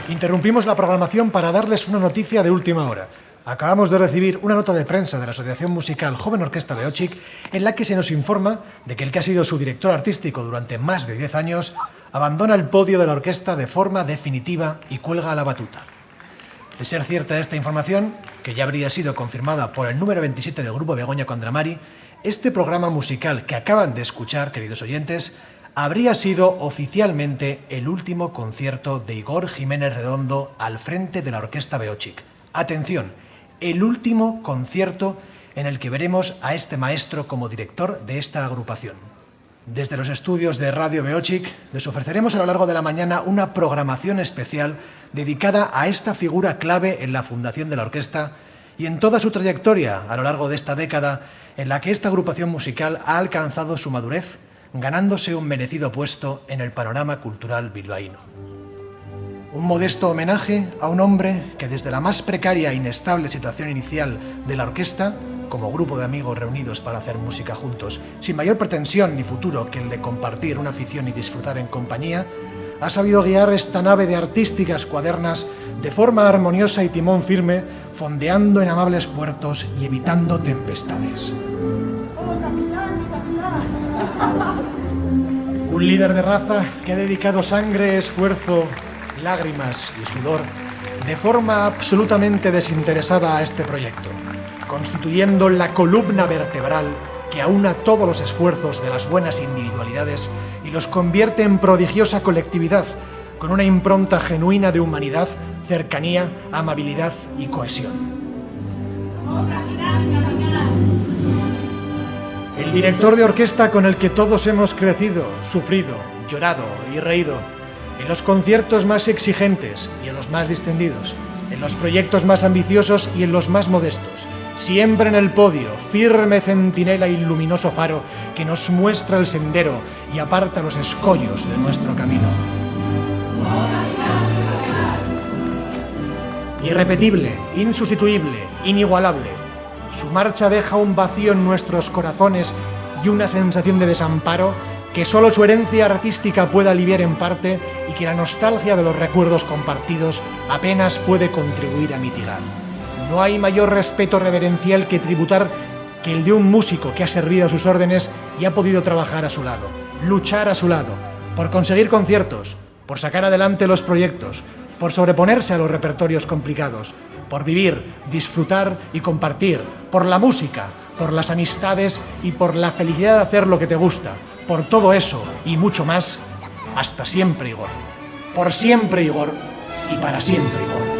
Interrumpimos la programación para darles una noticia de última hora. Acabamos de recibir una nota de prensa de la Asociación Musical Joven Orquesta Beochik en la que se nos informa de que el que ha sido su director artístico durante más de 10 años abandona el podio de la orquesta de forma definitiva y cuelga la batuta. De ser cierta esta información, que ya habría sido confirmada por el número 27 del Grupo Begoña Condramari, este programa musical que acaban de escuchar, queridos oyentes, habría sido oficialmente el último concierto de Igor Jiménez Redondo al frente de la Orquesta Beochik. Atención, el último concierto en el que veremos a este maestro como director de esta agrupación. Desde los estudios de Radio Beochik les ofreceremos a lo largo de la mañana una programación especial dedicada a esta figura clave en la fundación de la orquesta y en toda su trayectoria a lo largo de esta década en la que esta agrupación musical ha alcanzado su madurez, ganándose un merecido puesto en el panorama cultural bilbaíno. Un modesto homenaje a un hombre que desde la más precaria e inestable situación inicial de la orquesta, como grupo de amigos reunidos para hacer música juntos, sin mayor pretensión ni futuro que el de compartir una afición y disfrutar en compañía, ha sabido guiar esta nave de artísticas cuadernas de forma armoniosa y timón firme, fondeando en amables puertos y evitando tempestades. Un líder de raza que ha dedicado sangre, esfuerzo, lágrimas y sudor de forma absolutamente desinteresada a este proyecto, constituyendo la columna vertebral que aúna todos los esfuerzos de las buenas individualidades y los convierte en prodigiosa colectividad, con una impronta genuina de humanidad, cercanía, amabilidad y cohesión. El director de orquesta con el que todos hemos crecido, sufrido, llorado y reído, en los conciertos más exigentes y en los más distendidos, en los proyectos más ambiciosos y en los más modestos, siempre en el podio, firme centinela y luminoso faro que nos muestra el sendero y aparta los escollos de nuestro camino. Irrepetible, insustituible, inigualable. Su marcha deja un vacío en nuestros corazones y una sensación de desamparo que solo su herencia artística puede aliviar en parte y que la nostalgia de los recuerdos compartidos apenas puede contribuir a mitigar. No hay mayor respeto reverencial que tributar que el de un músico que ha servido a sus órdenes y ha podido trabajar a su lado, luchar a su lado, por conseguir conciertos, por sacar adelante los proyectos, por sobreponerse a los repertorios complicados, por vivir, disfrutar y compartir, por la música, por las amistades y por la felicidad de hacer lo que te gusta. Por todo eso y mucho más, hasta siempre, Igor. Por siempre, Igor, y para siempre, Igor.